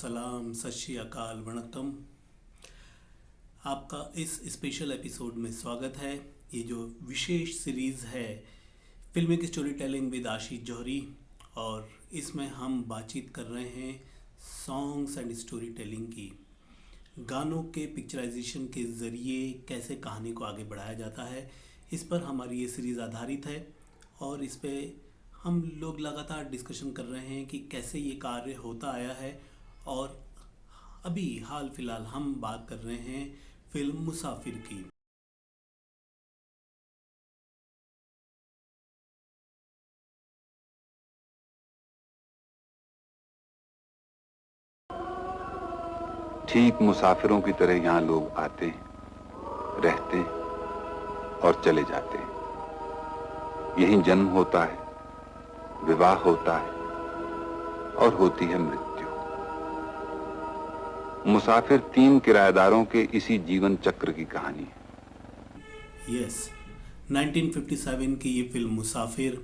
सलाम, सत श्री अकाल, वणक्कम। आपका इस स्पेशल एपिसोड में स्वागत है। ये जो विशेष सीरीज़ है फिल्मिक स्टोरी टेलिंग विद आशीष जौहरी, और इसमें हम बातचीत कर रहे हैं सॉन्ग्स एंड स्टोरी टेलिंग की। गानों के पिक्चराइजेशन के ज़रिए कैसे कहानी को आगे बढ़ाया जाता है, इस पर हमारी ये सीरीज़ आधारित है। और इस पे हम लोग लगातार डिस्कशन कर रहे हैं कि कैसे ये कार्य होता आया है। और अभी हाल फिलहाल हम बात कर रहे हैं फिल्म मुसाफिर की। ठीक मुसाफिरों की तरह यहाँ लोग आते हैं, रहते हैं और चले जाते हैं। यहीं जन्म होता है, विवाह होता है और होती है मृत्यु। मुसाफिर 3 किराएदारों के इसी जीवन चक्र की कहानी है। यस, 1957 की ये फिल्म मुसाफिर,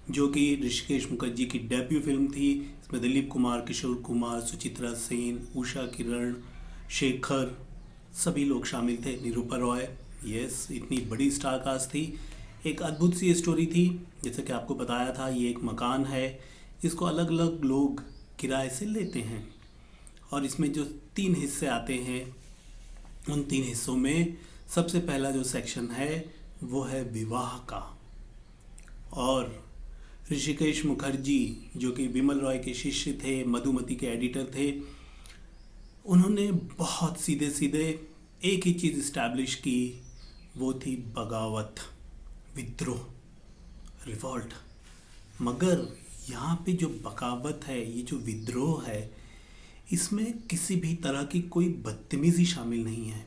जो कि ऋषिकेश मुखर्जी की डेब्यू फिल्म थी। इसमें दिलीप कुमार, किशोर कुमार, सुचित्रा सेन, उषा किरण, शेखर, सभी लोग शामिल थे, निरूपा रॉय। यस, इतनी बड़ी स्टार कास्ट थी। एक अद्भुत सी स्टोरी थी। जैसे कि आपको बताया था, ये एक मकान है, इसको अलग अलग लोग किराए से लेते हैं। और इसमें जो 3 हिस्से आते हैं, उन 3 हिस्सों में सबसे पहला जो सेक्शन है वो है विवाह का। और ऋषिकेश मुखर्जी, जो कि विमल रॉय के शिष्य थे, मधुमती के एडिटर थे, उन्होंने बहुत सीधे सीधे एक ही चीज़ इस्टेब्लिश की, वो थी बगावत, विद्रोह, रिवॉल्ट। मगर यहाँ पे जो बगावत है, ये जो विद्रोह है, इसमें किसी भी तरह की कोई बदतमीजी शामिल नहीं है।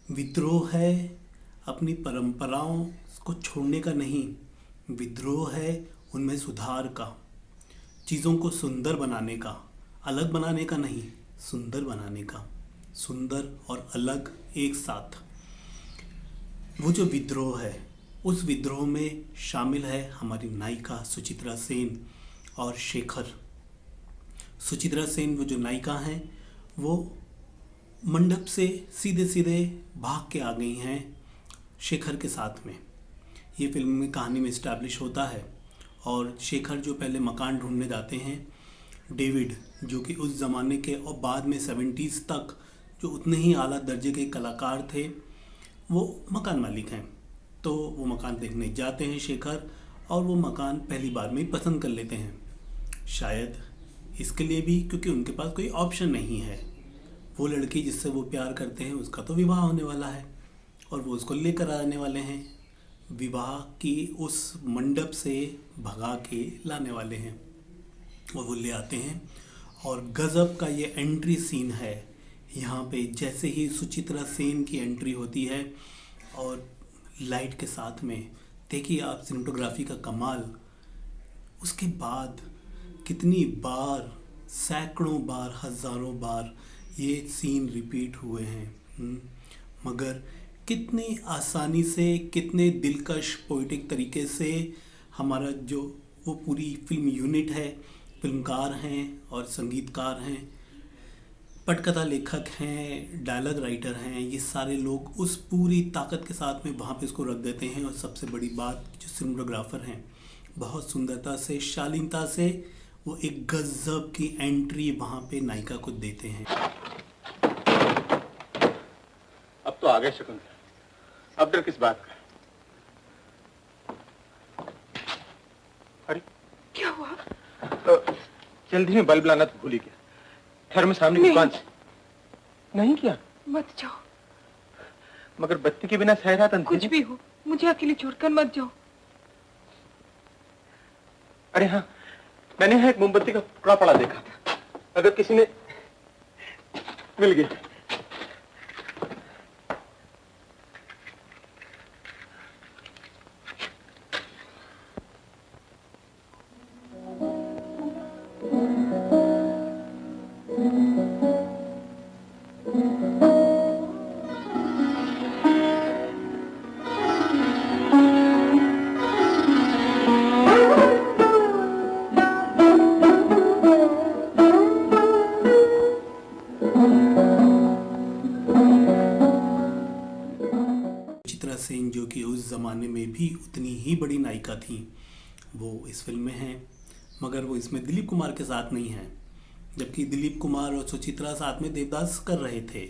विद्रोह है अपनी परंपराओं को छोड़ने का नहीं, विद्रोह है उनमें सुधार का, चीज़ों को सुंदर बनाने का, अलग बनाने का नहीं, सुंदर बनाने का। सुंदर और अलग एक साथ। वो जो विद्रोह है, उस विद्रोह में शामिल है हमारी नायिका सुचित्रा सेन और शेखर। सुचित्रा सेन, वो जो नायिका हैं, वो मंडप से सीधे सीधे भाग के आ गई हैं शेखर के साथ में। ये फिल्म में कहानी में इस्टेब्लिश होता है। और शेखर जो पहले मकान ढूंढने जाते हैं, डेविड, जो कि उस ज़माने के और बाद में 70s तक जो उतने ही आला दर्जे के कलाकार थे, वो मकान मालिक हैं। तो वो मकान देखने जाते हैं शेखर, और वो मकान पहली बार में ही पसंद कर लेते हैं। शायद इसके लिए भी क्योंकि उनके पास कोई ऑप्शन नहीं है। वो लड़की जिससे वो प्यार करते हैं, उसका तो विवाह होने वाला है और वो उसको लेकर आने वाले हैं, विवाह की उस मंडप से भगा के लाने वाले हैं। और वो ले आते हैं, और गज़ब का ये एंट्री सीन है यहाँ पे। जैसे ही सुचित्रा सेन की एंट्री होती है और लाइट के साथ में, देखिए आप सिनेमेटोग्राफी का कमाल। उसके बाद कितनी बार, सैकड़ों बार, हज़ारों बार ये सीन रिपीट हुए हैं, मगर कितनी आसानी से, कितने दिलकश पोइटिक तरीके से हमारा जो वो पूरी फिल्म यूनिट है, फिल्मकार हैं और संगीतकार हैं, पटकथा लेखक हैं, डायलॉग राइटर हैं, ये सारे लोग उस पूरी ताकत के साथ में वहाँ पे इसको रख देते हैं। और सबसे बड़ी बात, जो सिनेमेटोग्राफर हैं, बहुत सुंदरता से, शालीनता से वो एक गजब की एंट्री वहाँ पे नायिका को देते हैं। अब तो आ गए शकुंतला, अब डर किस बात का? अरे क्या हुआ? जल्दी में बल्ब लाना तो भूल ही गया। खैर मैं सामने की दुकान से नहीं किया। मत जाओ। मगर बत्ती के बिना सह रहा था। कुछ भी हो, मुझे अकेले छोड़कर मत जाओ। अरे हाँ, मैंने यहाँ एक मोमबत्ती का टुकड़ा पड़ा देखा था, अगर किसी ने मिल गया। सेन, जो कि उस ज़माने में भी उतनी ही बड़ी नायिका थी, वो इस फिल्म में हैं, मगर वो इसमें दिलीप कुमार के साथ नहीं हैं। जबकि दिलीप कुमार और सुचित्रा साथ में देवदास कर रहे थे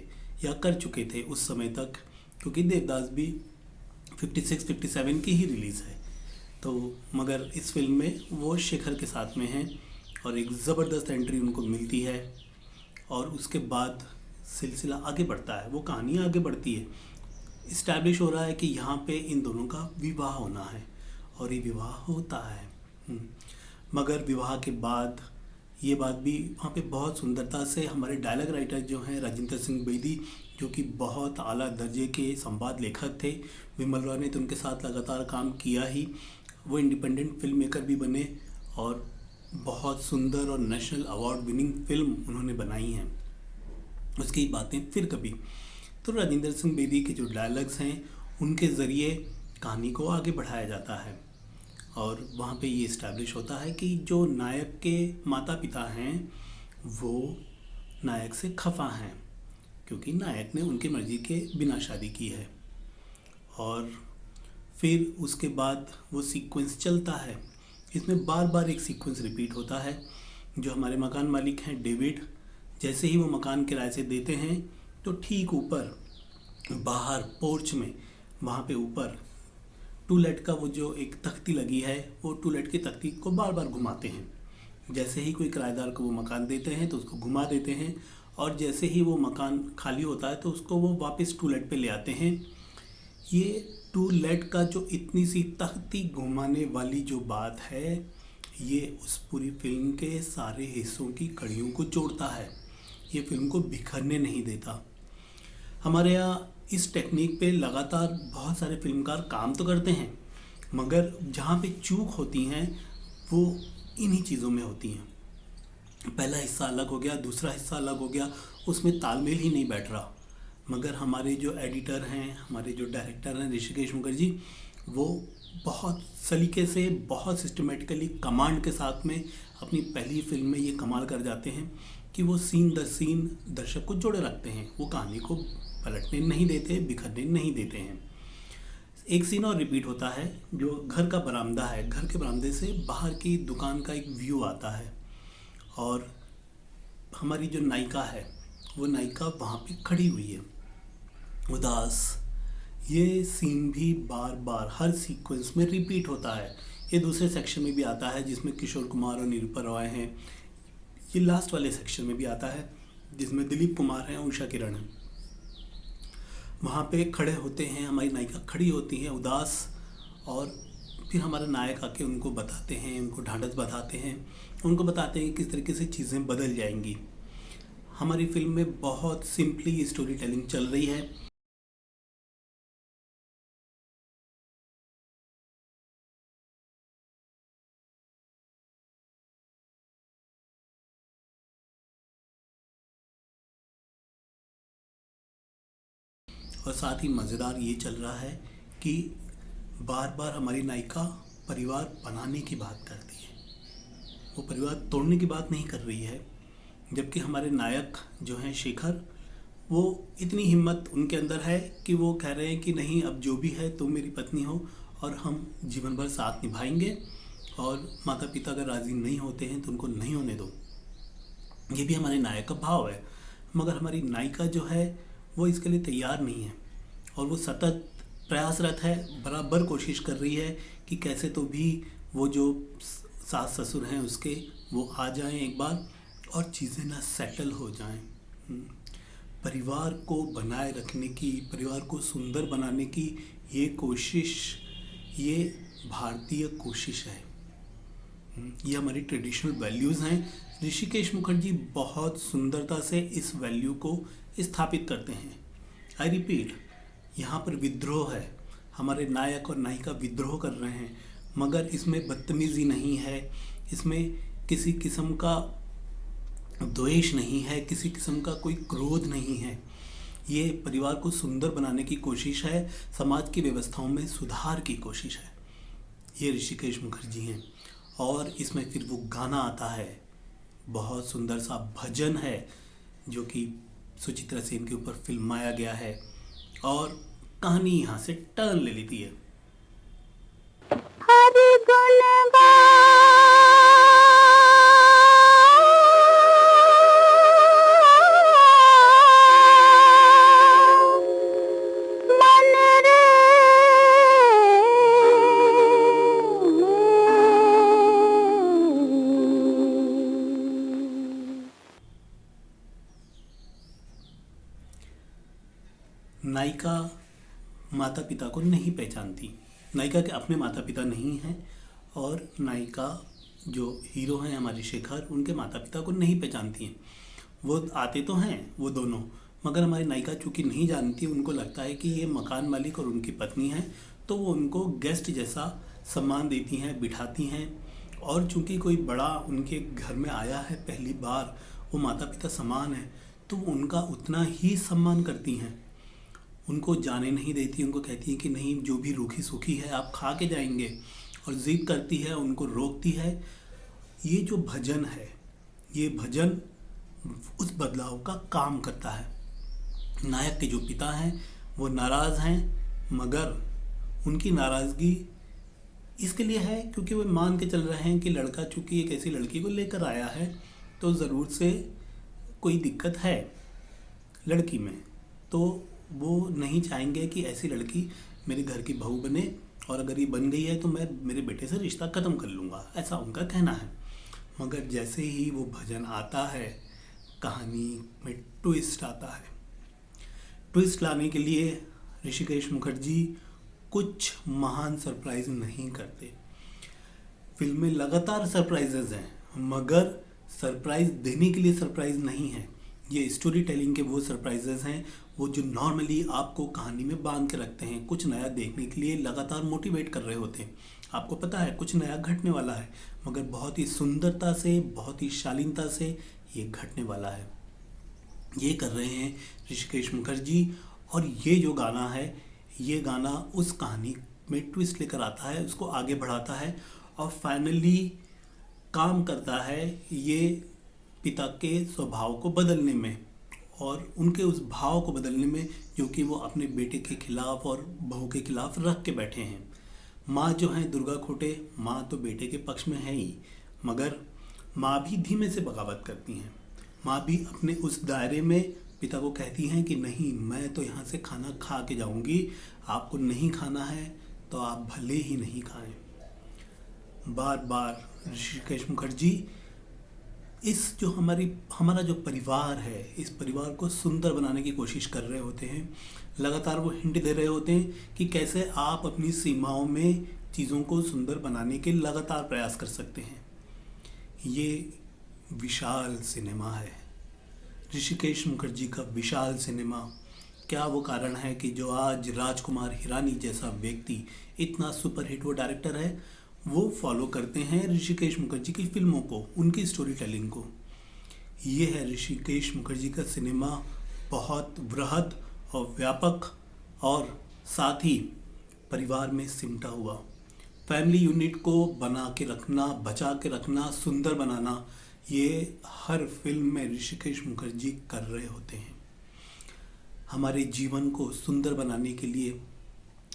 या कर चुके थे उस समय तक, क्योंकि देवदास भी 56-57 की ही रिलीज़ है। तो मगर इस फिल्म में वो शेखर के साथ में हैं और एक ज़बरदस्त एंट्री उनको मिलती है और उसके बाद सिलसिला आगे बढ़ता है, वो कहानी आगे बढ़ती है। इस्टेब्लिश हो रहा है कि यहाँ पे इन दोनों का विवाह होना है और ये विवाह होता है। मगर विवाह के बाद ये बात भी वहाँ पे बहुत सुंदरता से हमारे डायलॉग राइटर जो हैं राजेंद्र सिंह बेदी, जो कि बहुत आला दर्जे के संवाद लेखक थे, विमल रॉय ने तो उनके साथ लगातार काम किया ही, वो इंडिपेंडेंट फिल्म मेकर भी बने और बहुत सुंदर और नेशनल अवार्ड विनिंग फिल्म उन्होंने बनाई हैं। उसकी बातें फिर कभी। तो राजेंद्र सिंह बेदी के जो डायलॉग्स हैं उनके ज़रिए कहानी को आगे बढ़ाया जाता है और वहाँ पे ये इस्टेब्लिश होता है कि जो नायक के माता पिता हैं वो नायक से खफा हैं, क्योंकि नायक ने उनकी मर्ज़ी के बिना शादी की है। और फिर उसके बाद वो सीक्वेंस चलता है। इसमें बार बार एक सीक्वेंस रिपीट होता है। जो हमारे मकान मालिक हैं डेविड, जैसे ही वो मकान किराए से देते हैं तो ठीक ऊपर बाहर पोर्च में वहाँ पे ऊपर टूलेट का वो जो एक तख्ती लगी है, वो टूलेट की तख्ती को बार बार घुमाते हैं। जैसे ही कोई किराएदार को वो मकान देते हैं तो उसको घुमा देते हैं और जैसे ही वो मकान खाली होता है तो उसको वो वापस टूलेट पे ले आते हैं। ये टूलेट का जो इतनी सी तख्ती घुमाने वाली जो बात है, ये उस पूरी फिल्म के सारे हिस्सों की कड़ियों को जोड़ता है। ये फिल्म को बिखरने नहीं देता। हमारे यहाँ इस टेक्निक पे लगातार बहुत सारे फिल्मकार काम तो करते हैं, मगर जहाँ पे चूक होती हैं वो इन्हीं चीज़ों में होती हैं। पहला हिस्सा अलग हो गया, दूसरा हिस्सा अलग हो गया, उसमें तालमेल ही नहीं बैठ रहा। मगर हमारे जो एडिटर हैं, हमारे जो डायरेक्टर हैं ऋषिकेश मुखर्जी, वो बहुत सलीके से, बहुत सिस्टमेटिकली कमांड के साथ में अपनी पहली फिल्म में ये कमाल कर जाते हैं कि वो सीन दर सीन दर्शक को जोड़े रखते हैं। वो कहानी को पलटने नहीं देते, बिखरने नहीं देते हैं। एक सीन और रिपीट होता है, जो घर का बरामदा है। घर के बरामदे से बाहर की दुकान का एक व्यू आता है और हमारी जो नायिका है वो नायिका वहाँ पे खड़ी हुई है उदास। ये सीन भी बार बार हर सीक्वेंस में रिपीट होता है। ये दूसरे सेक्शन में भी आता है जिसमें किशोर कुमार और निरूपा रॉय हैं। ये लास्ट वाले सेक्शन में भी आता है जिसमें दिलीप कुमार हैं, उषा किरण हैं। वहाँ पे खड़े होते हैं, हमारी नायिका खड़ी होती है उदास, और फिर हमारा नायक आके उनको बताते हैं, उनको ढांढस बताते हैं, उनको बताते हैं किस तरीके से चीज़ें बदल जाएंगी। हमारी फिल्म में बहुत सिंपली स्टोरी टेलिंग चल रही है। और साथ ही मज़ेदार ये चल रहा है कि बार बार हमारी नायिका परिवार बनाने की बात करती है, वो परिवार तोड़ने की बात नहीं कर रही है। जबकि हमारे नायक जो हैं शेखर, वो इतनी हिम्मत उनके अंदर है कि वो कह रहे हैं कि नहीं, अब जो भी है तुम मेरी पत्नी हो और हम जीवन भर साथ निभाएंगे, और माता पिता अगर राज़ी नहीं होते हैं तो उनको नहीं होने दो। ये भी हमारे नायक का भाव है। मगर हमारी नायिका जो है वो इसके लिए तैयार नहीं है और वो सतत प्रयासरत है, बराबर कोशिश कर रही है कि कैसे तो भी वो जो सास ससुर हैं उसके वो आ जाएं एक बार और चीज़ें ना सेटल हो जाएं। परिवार को बनाए रखने की, परिवार को सुंदर बनाने की ये कोशिश, ये भारतीय कोशिश है। ये हमारी ट्रेडिशनल वैल्यूज़ हैं। ऋषिकेश मुखर्जी बहुत सुंदरता से इस वैल्यू को स्थापित करते हैं। आई रिपीट, यहाँ पर विद्रोह है, हमारे नायक और नायिका विद्रोह कर रहे हैं, मगर इसमें बदतमीज़ी नहीं है, इसमें किसी किस्म का द्वेष नहीं है, किसी किस्म का कोई क्रोध नहीं है। ये परिवार को सुंदर बनाने की कोशिश है, समाज की व्यवस्थाओं में सुधार की कोशिश है। ये ऋषिकेश मुखर्जी हैं। और इसमें फिर वो गाना आता है, बहुत सुंदर सा भजन है जो कि सुचित्रा सेन के ऊपर फिल्माया गया है। और कहानी यहाँ से टर्न ले लेती है। हरि गुण मन रे नायिका माता पिता को नहीं पहचानती। नायिका के अपने माता पिता नहीं हैं और नायिका जो हीरो हैं हमारे शेखर, उनके माता पिता को नहीं पहचानती हैं। वो आते तो हैं वो दोनों, मगर हमारी नायिका चूँकि नहीं जानती, उनको लगता है कि ये मकान मालिक और उनकी पत्नी हैं, तो वो उनको गेस्ट जैसा सम्मान देती हैं, बिठाती हैं। और चूँकि कोई बड़ा उनके घर में आया है पहली बार, वो माता पिता समान हैं, तो वो उनका उतना ही सम्मान करती हैं। उनको जाने नहीं देती, उनको कहती है कि नहीं, जो भी रूखी सूखी है आप खा के जाएंगे, और ज़िद करती है, उनको रोकती है। ये जो भजन है, ये भजन उस बदलाव का काम करता है। नायक के जो पिता हैं वो नाराज़ हैं, मगर उनकी नाराज़गी इसके लिए है क्योंकि वो मान के चल रहे हैं कि लड़का चूँकि एक ऐसी लड़की को लेकर आया है तो ज़रूर से कोई दिक्कत है लड़की में, तो वो नहीं चाहेंगे कि ऐसी लड़की मेरे घर की बहू बने, और अगर ये बन गई है तो मैं मेरे बेटे से रिश्ता ख़त्म कर लूँगा, ऐसा उनका कहना है। मगर जैसे ही वो भजन आता है, कहानी में ट्विस्ट आता है। ट्विस्ट लाने के लिए ऋषिकेश मुखर्जी कुछ महान सरप्राइज नहीं करते। फिल्म में लगातार सरप्राइजेज हैं, मगर सरप्राइज देने के लिए सरप्राइज नहीं है। ये स्टोरी टेलिंग के वो सरप्राइजेज हैं वो जो नॉर्मली आपको कहानी में बांध के रखते हैं, कुछ नया देखने के लिए लगातार मोटिवेट कर रहे होते हैं। आपको पता है कुछ नया घटने वाला है, मगर बहुत ही सुंदरता से, बहुत ही शालीनता से ये घटने वाला है। ये कर रहे हैं ऋषिकेश मुखर्जी, और ये जो गाना है, ये गाना उस कहानी में ट्विस्ट लेकर आता है, उसको आगे बढ़ाता है और फाइनली काम करता है ये पिता के स्वभाव को बदलने में, और उनके उस भाव को बदलने में जो कि वो अपने बेटे के खिलाफ और बहू के खिलाफ रख के बैठे हैं। माँ जो हैं दुर्गा खोटे, माँ तो बेटे के पक्ष में है ही, मगर माँ भी धीमे से बगावत करती हैं। माँ भी अपने उस दायरे में पिता को कहती हैं कि नहीं, मैं तो यहाँ से खाना खा के जाऊँगी, आपको नहीं खाना है तो आप भले ही नहीं खाएं। बार बार ऋषिकेश मुखर्जी इस जो हमारा जो परिवार है, इस परिवार को सुंदर बनाने की कोशिश कर रहे होते हैं। लगातार वो हिंट दे रहे होते हैं कि कैसे आप अपनी सीमाओं में चीज़ों को सुंदर बनाने के लगातार प्रयास कर सकते हैं। ये विशाल सिनेमा है, ऋषिकेश मुखर्जी का विशाल सिनेमा। क्या वो कारण है कि जो आज राजकुमार हिरानी जैसा व्यक्ति, इतना सुपरहिट वो डायरेक्टर है, वो फॉलो करते हैं ऋषिकेश मुखर्जी की फिल्मों को, उनकी स्टोरी टेलिंग को। ये है ऋषिकेश मुखर्जी का सिनेमा, बहुत वृहद और व्यापक, और साथ ही परिवार में सिमटा हुआ। फैमिली यूनिट को बना के रखना, बचा के रखना, सुंदर बनाना, ये हर फिल्म में ऋषिकेश मुखर्जी कर रहे होते हैं। हमारे जीवन को सुंदर बनाने के लिए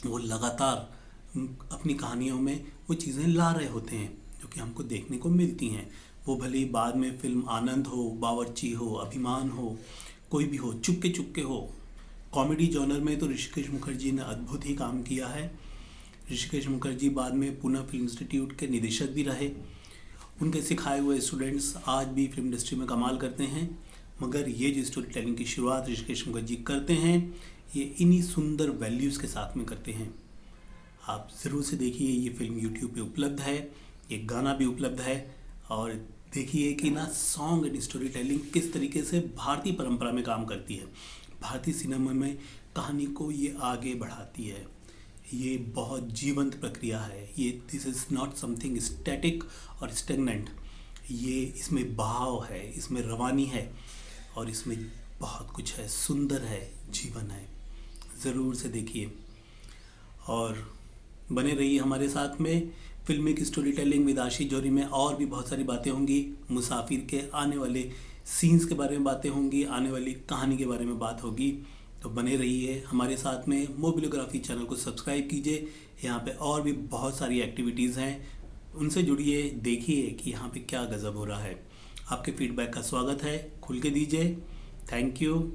वो लगातार अपनी कहानियों में वो चीज़ें ला रहे होते हैं जो कि हमको देखने को मिलती हैं। वो भले ही बाद में फिल्म आनंद हो, बावर्ची हो, अभिमान हो, कोई भी हो, चुपके चुपके हो। कॉमेडी जॉनर में तो ऋषिकेश मुखर्जी ने अद्भुत ही काम किया है। ऋषिकेश मुखर्जी बाद में पूना फिल्म इंस्टीट्यूट के निदेशक भी रहे। उनके सिखाए हुए स्टूडेंट्स आज भी फिल्म इंडस्ट्री में कमाल करते हैं। मगर ये जो स्टोरी टेलिंग की शुरुआत ऋषिकेश मुखर्जी करते हैं, ये इन्हीं सुंदर वैल्यूज़ के साथ में करते हैं। आप ज़रूर से देखिए, ये फिल्म YouTube पे उपलब्ध है, ये गाना भी उपलब्ध है, और देखिए कि ना सॉन्ग एंड स्टोरी टेलिंग किस तरीके से भारतीय परंपरा में काम करती है, भारतीय सिनेमा में कहानी को ये आगे बढ़ाती है। ये बहुत जीवंत प्रक्रिया है। ये this is not something static और स्टेगनेंट। ये इसमें भाव है, इसमें रवानी है, और इसमें बहुत कुछ है, सुंदर है, जीवन है। ज़रूर से देखिए और बने रहिए हमारे साथ में। फिल्मी की स्टोरी टेलिंग विद आशीष जौहरी में और भी बहुत सारी बातें होंगी। मुसाफिर के आने वाले सीन्स के बारे में बातें होंगी, आने वाली कहानी के बारे में बात होगी। तो बने रहिए हमारे साथ में। मोबिलोग्राफी चैनल को सब्सक्राइब कीजिए। यहाँ पे और भी बहुत सारी एक्टिविटीज़ हैं, उनसे जुड़िए, देखिए कि यहाँ पे क्या गज़ब हो रहा है। आपके फीडबैक का स्वागत है, खुल के दीजिए। Thank you.